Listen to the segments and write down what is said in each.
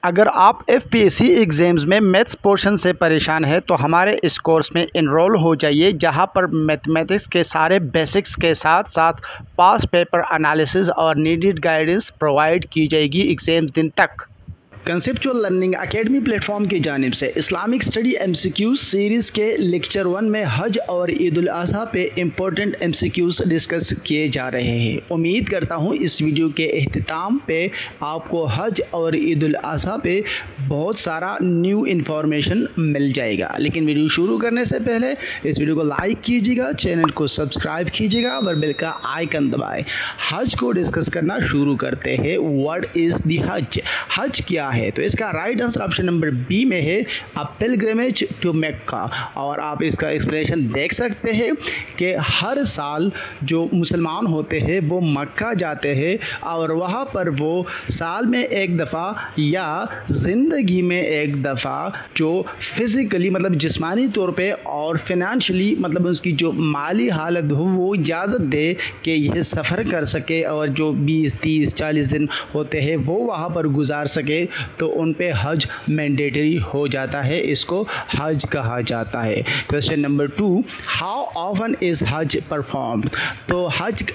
अगर आप FPSC exams में मैथ्स पोर्शन से परेशान हैं तो हमारे इस कोर्स में इनरोल हो जाइए, जहां पर मैथमेटिक्स के सारे बेसिक्स के साथ साथ पास्ट पेपर एनालिसिस और नीडेड गाइडेंस प्रोवाइड की जाएगी एग्ज़ाम दिन तक। कंसेप्चुअल लर्निंग एकेडमी प्लेटफॉर्म की जानिब से इस्लामिक स्टडी एमसीक्यूज सीरीज़ के लेक्चर 1 में हज और ईद उल अज़हा पे इम्पोर्टेंट एमसीक्यूज डिस्कस किए जा रहे हैं। उम्मीद करता हूँ इस वीडियो के अख्ताम पे आपको हज और ईद उल अज़हा पे बहुत सारा न्यू इन्फॉर्मेशन मिल जाएगा। लेकिन वीडियो शुरू करने से पहले इस वीडियो को लाइक कीजिएगा, चैनल को सब्सक्राइब कीजिएगा और बेल का आइकन दबाएँ। हज को डिस्कस करना शुरू करते हैं। व्हाट इज़ द हज? हज क्या है? तो इसका right answer option number B में है, अ पिलग्रिमेज टू मक्का। और आप इसका एक्सप्लेनेशन देख सकते हैं कि हर साल जो मुसलमान होते हैं वो मक्का जाते हैं और वहाँ पर वो साल में एक दफ़ा या ज़िंदगी में एक दफ़ा जो फिज़िकली मतलब जिस्मानी तौर पे और फिनेंशियली मतलब उसकी जो माली हालत हो वो इजाज़त दे कि यह सफ़र कर सके और जो 20, 30, 40 दिन होते हैं वो वहाँ पर गुजार सके, तो उन पे हज मैंडेटरी हो जाता है। इसको हज कहा जाता है। Question number 2, how often is हज परफॉर्म्ड? तो हज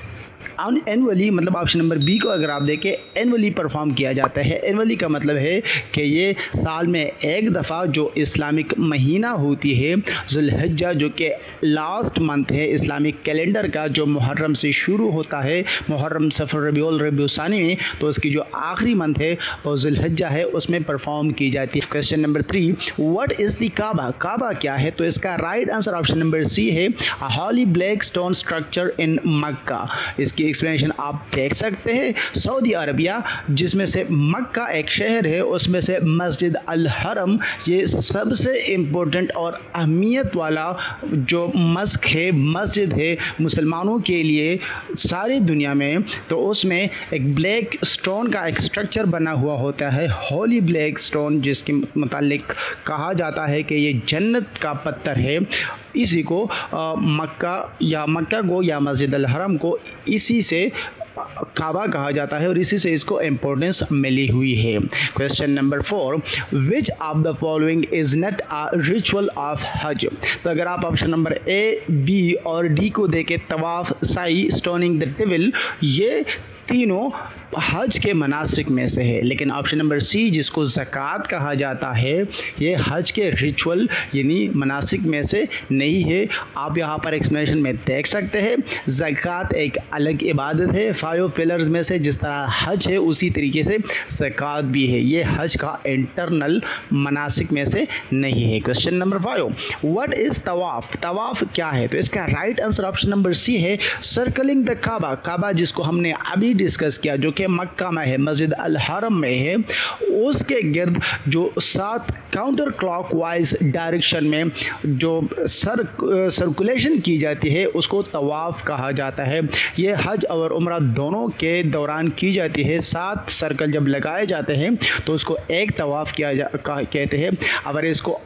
एनुअली मतलब ऑप्शन नंबर बी को अगर आप देखें, एनुअली परफॉर्म किया जाता है। एनुअली का मतलब है कि ये साल में एक दफ़ा जो इस्लामिक महीना होती है ज़ुल्हिज्जा, जो कि लास्ट मंथ है इस्लामिक कैलेंडर का, जो मुहर्रम से शुरू होता है, मुहर्रम, सफ़र, रबीउल सानी में, तो उसकी जो आखिरी मंथ है वो ज़ुल्हिज्जा है, उसमें परफॉर्म की जाती है। Question number 3, what is the Kaaba? Kaaba क्या है? तो इसका right answer option number C है, a holy black stone structure in Mecca. इसकी एक्सप्लेनेशन आप देख सकते हैं। सऊदी अरबिया, जिसमें से मक्का एक शहर है, उसमें से मस्जिद अल हरम ये सबसे इम्पोर्टेंट और अहमियत वाला जो मस्जिद है मुसलमानों के लिए सारी दुनिया में। तो उसमें एक ब्लैक स्टोन का एक स्ट्रक्चर बना हुआ होता है, हॉली ब्लैक स्टोन, जिसके मुतालिक कहा जाता है कि ये जन्नत का पत्थर है। इसी को मक्का को या मस्जिद अल हरम को इसी से काबा कहा जाता है और इसी से इसको इम्पोर्टेंस मिली हुई है। Question number 4, which of the following is not a ritual of हज? तो अगर आप ऑप्शन नंबर ए, बी और डी को देखें, तवाफ, साई, स्टोनिंग द टेबल, ये तीनों हज के मनासिक में से है। लेकिन ऑप्शन नंबर सी, जिसको ज़कात कहा जाता है, ये हज के रिचुअल यानी मनासिक में से नहीं है। आप यहाँ पर एक्सप्लेनेशन में देख सकते हैं, ज़कात एक अलग इबादत है 5 पिलर्स में से। जिस तरह हज है उसी तरीके से ज़कात भी है, ये हज का इंटरनल मनासिक में से नहीं है। Question number 5, what is tawaf? Tawaf क्या है? तो इसका right answer option number C है, सर्कलिंग द काबा। काबा जिसको हमने अभी डिस्कस किया, जो कि मक्का में है, मस्जिद अल हरम में है, उसके गिर्द जो 7 काउंटर क्लॉकवाइज डायरेक्शन में जो सर्कुलेशन की जाती है उसको तवाफ कहा जाता है। ये हज और उम्रा दोनों के दौरान की जाती है। 7 सर्कल जब लगाए जाते हैं तो उसको एक तवाफ कहते हैं। अगर इसको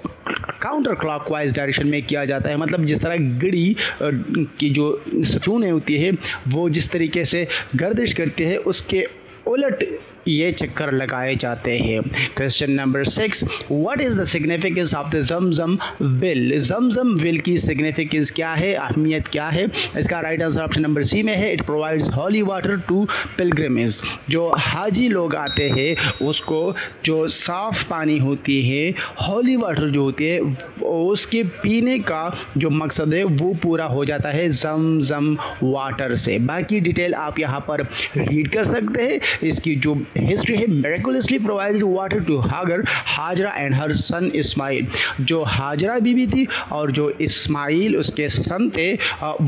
काउंटर क्लॉकवाइज डायरेक्शन में किया जाता है, मतलब जिस तरह घड़ी की जो सतूनें होती है वो जिस तरीके से गर्दिश करती है उसके उलट ये चक्कर लगाए जाते हैं। Question number 6, what is the significance of the Zamzam well? Zamzam well की सिग्निफिकेंस क्या है, अहमियत क्या है? इसका right answer option number C में है, it provides holy water to pilgrimage. जो हाजी लोग आते हैं उसको जो साफ़ पानी होती है, हॉली वाटर जो होती है, उसके पीने का जो मकसद है वो पूरा हो जाता है जमजम वाटर से। बाकी डिटेल आप यहाँ पर रीड कर सकते हैं। इसकी जो हिस्ट्री है, miraculously provided water to Hajra and her son Ismail. जो हाजरा बीबी थी और जो इस्माइल उसके सन थे,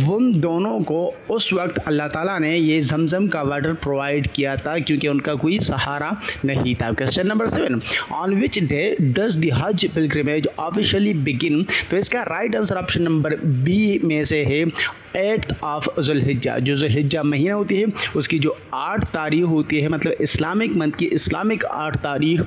उन दोनों को उस वक्त अल्लाह ताला ने ये जमजम का वाटर प्रोवाइड किया था क्योंकि उनका कोई सहारा नहीं था। Question number 7, on which day does the hajj pilgrimage officially begin? तो इसका right answer option number B में से है, 8 ऑफ जुल्हिज्जा, जो जुल्हिज्जा महीना होती है उसकी जो 8 तारीख होती है, मतलब इस्लामिक मंथ की इस्लामिक 8 तारीख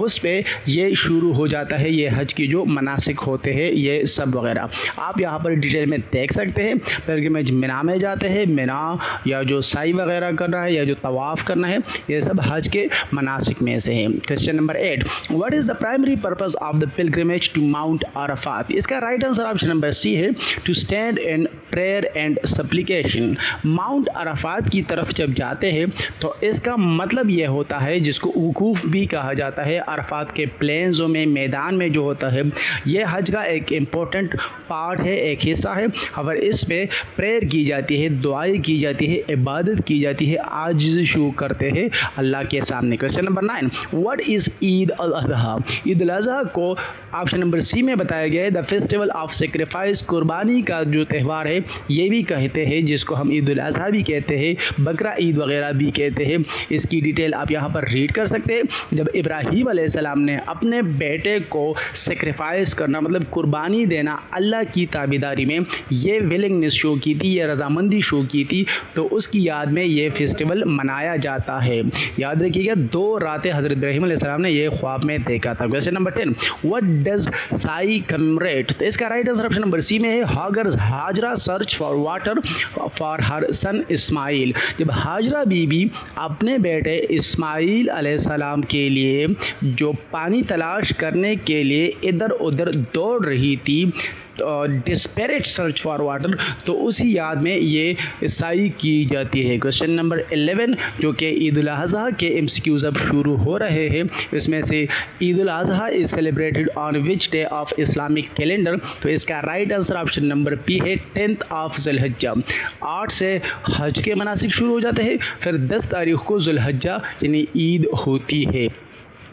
उस पे ये शुरू हो जाता है ये हज की जो मनासिक होते हैं ये सब वगैरह। आप यहाँ पर डिटेल में देख सकते हैं। पिलग्रिमेज मिना में जाते हैं, मिना या जो साई वगैरह करना है या जो तवाफ़ करना है ये सब हज के मनासिक में से है। Question number 8, what is the primary purpose of the pilgrimage to Mount Arafat? इसका right answer option number C है, to stand in prayer and supplication. Mount Arafat की तरफ जब जाते हैं तो इसका मतलब यह होता है, जिसको वकूफ़ भी कहा जाता है, अराफात के प्लेन्सों में मैदान में जो होता है, यह हज का एक इम्पोर्टेंट पार्ट है, एक हिस्सा है। और इस पे प्रेयर की जाती है, दुआएं की जाती है, इबादत की जाती है, आजिज़ शो करते हैं अल्लाह के सामने। Question number 9, what is Eid al Adha? Eid al Adha को ऑप्शन नंबर सी में बताया गया है द फेस्टिवल ऑफ सेक्रीफाइस, कुर्बानी का जो त्यौहार है ये भी कहते हैं, जिसको हम ईद उल अज़हा भी कहते हैं, बकरा ईद वगैरह भी कहते हैं। इसकी डिटेल आप यहाँ पर रीड कर सकते हैं। जब इब्राहीम अलैहिस्सलाम ने अपने बेटे को सेक्रीफाइस करना मतलब कुर्बानी देना अल्लाह की ताबेदारी में ये विलिंगनेस शो की थी, ये रजामंदी शो की थी, तो उसकी याद में ये फेस्टिवल मनाया जाता है। याद रखिएगा 2 रातें हज़रत इब्राहीम अलैहिस्सलाम ने ये ख्वाब में देखा था। Question number 10, what does Sai commemorate? तो इसका right answer option number C में है, Hajra search for water for her son Ismail. जब हाजरा बीबी अपने बेटे इस्माइल अलैहिस्सलाम के लिए जो पानी तलाश करने के लिए इधर उधर दौड़ रही थी, डिस्पेरेट सर्च फॉर वाटर, तो उसी याद में ये साई की जाती है। क्वेश्चन नंबर 11 जो कि ईद उल अज़हा के एमसीक्यूज़ अब शुरू हो रहे हैं, इसमें से Eid ul Azha is celebrated on which day of Islamic calendar? तो इसका right answer option number P है, 10th ऑफ जुल्हिज्जा। 8 से हज के मनासिक शुरू हो जाते हैं, फिर 10 तारीख को जुल्हिज्जा यानी ईद होती है।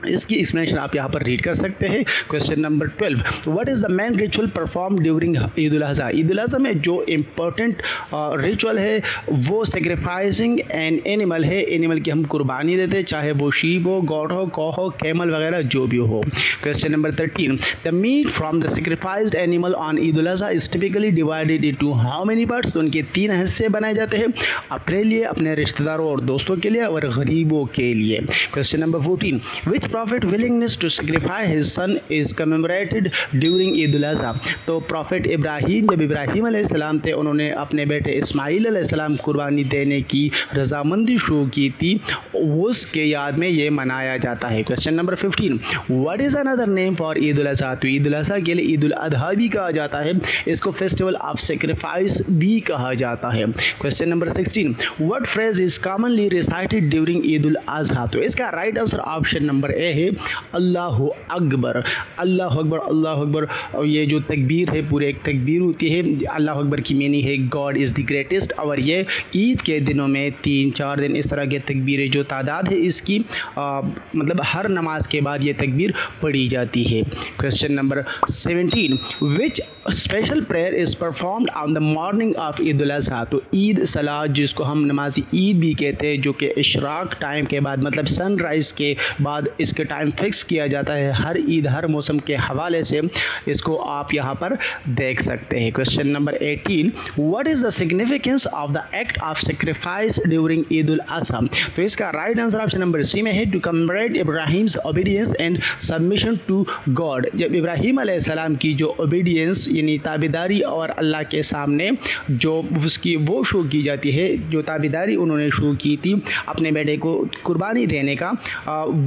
इसकी एक्सप्लेनेशन आप यहाँ पर रीड कर सकते हैं। Question number 12, what is the main ritual perform during Eid ul Azha? Eid ul Azha में जो इम्पोर्टेंट रिचुअल है वो सेक्रीफाइसिंग एन एनिमल है, एनिमल की हम कुर्बानी देते हैं, चाहे वो शीप हो, गॉड हो, कौ हो, कैमल वगैरह जो भी हो। Question number 13, the meat from the sacrificed animal on Eid ul Azha is typically divided into how many parts? तो उनके 3 हिस्से बनाए जाते हैं, अपने लिए, अपने रिश्तेदारों और दोस्तों के लिए और गरीबों के लिए। Question number 14, which prophet willingness to sacrifice his son is commemorated during Eid ul Azha? तो प्रॉफिट इब्राहीम, जब इब्राहीम अलैहिस्सलाम थे, उन्होंने अपने बेटे इस्माइल अलैहिस्सलाम कुर्बानी देने की रजामंदी शो की थी, उसके याद में ये मनाया जाता है। Question number 15, what is another name for Eid ul Azha? तो ईद उल अज़हा के लिए ईद उल अधा भी कहा जाता है, इसको फेस्टिवल ऑफ सेक्रीफाइस भी कहा जाता है। Question number 16, what phrase is commonly recited during Eid ul Azha? तो इसका right answer option number A है, अल्लाह अकबर। अल्लाह अकबर, अल्लाह अकबर, और ये जो तकबीर है पूरे एक तकबीर होती है। अल्लाह अकबर की मीनिंग है गॉड इज़ द ग्रेटेस्ट, और ये ईद के दिनों में 3-4 दिन इस तरह के तकबीरें जो तादाद है इसकी मतलब हर नमाज के बाद ये तकबीर पढ़ी जाती है। Question number 17, which special prayer is performed on the morning of Eid ul Azha? तो ईद सलात, जिसको हम नमाज ईद भी कहते हैं, जो कि इशराक टाइम के बाद मतलब सनराइज़ के बाद इसके टाइम फिक्स किया जाता है हर ईद हर मौसम के हवाले से, इसको आप यहाँ पर देख सकते हैं। Question number 18, what is the significance of the act of sacrifice during Eid ul Azha? तो इसका right answer option number C में है, to commemorate Ibrahim's obedience and submission to God. जब इब्राहीम अलैहिस्सलाम की जो ओबीडियंस यानी ताबेदारी और अल्लाह के सामने जो उसकी वो शो की जाती है, जो ताबेदारी उन्होंने शो की थी अपने बेटे को कुर्बानी देने का,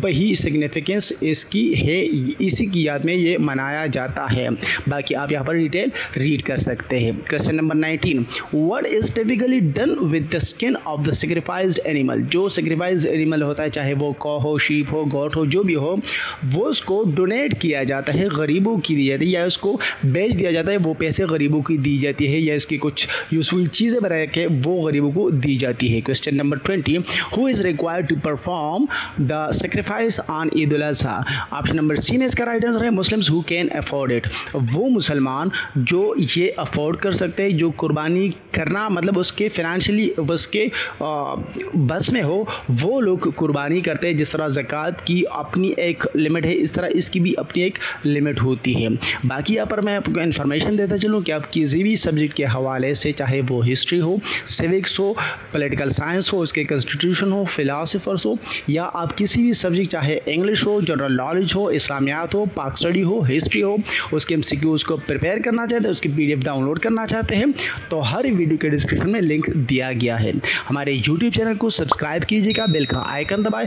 वही सिग्निफिकेंस इसकी है, इसी की याद में ये मनाया जाता है। बाकी आप यहाँ पर डिटेल रीड कर सकते हैं। Question number 19, what is typically done with the skin of the sacrificed animal? जो सेक्रीफाइस्ड एनिमल होता है, चाहे वो कौ हो, शीप हो, गोट हो, जो भी हो, वो उसको डोनेट किया जाता है, गरीबों की दी जाती है, या उसको बेच दिया जाता है, वो पैसे गरीबों की दी जाती है, या इसकी कुछ यूजफुल चीज़ें बना के वो गरीबों को दी जाती है। Question number 20, who is required to perform the sacrifice on Eid ul Azha. Option number C में इसका राइट आंसर है Muslims who can afford it, वो मुसलमान जो ये अफोर्ड कर सकते हैं, जो कुर्बानी करना मतलब उसके फाइनेंशियली उसके बस में हो, वो लोग कुर्बानी करते हैं। जिस तरह ज़कात की अपनी एक लिमिट है, इस तरह इसकी भी अपनी एक लिमिट होती है। बाकी यहाँ पर मैं आपको इन्फॉर्मेशन देता चलूँ कि आप किसी भी सब्जेक्ट के हवाले से, चाहे वो हिस्ट्री हो, सिविक्स हो, पॉलिटिकल साइंस हो, उसके कॉन्स्टिट्यूशन हो, फिलासफर्स हो, या आप किसी भी सब्जेक्ट चाहे इंग्लिश हो, जनरल नॉलेज हो, इस्लामियात हो, पाक स्टडी हो, हिस्ट्री हो, उसके MCQs को प्रिपेयर करना चाहते हैं, उसकी PDF डाउनलोड करना चाहते हैं, तो हर वीडियो के डिस्क्रिप्शन में लिंक दिया गया है। हमारे YouTube चैनल को सब्सक्राइब कीजिएगा, बेल का आइकन दबाएं।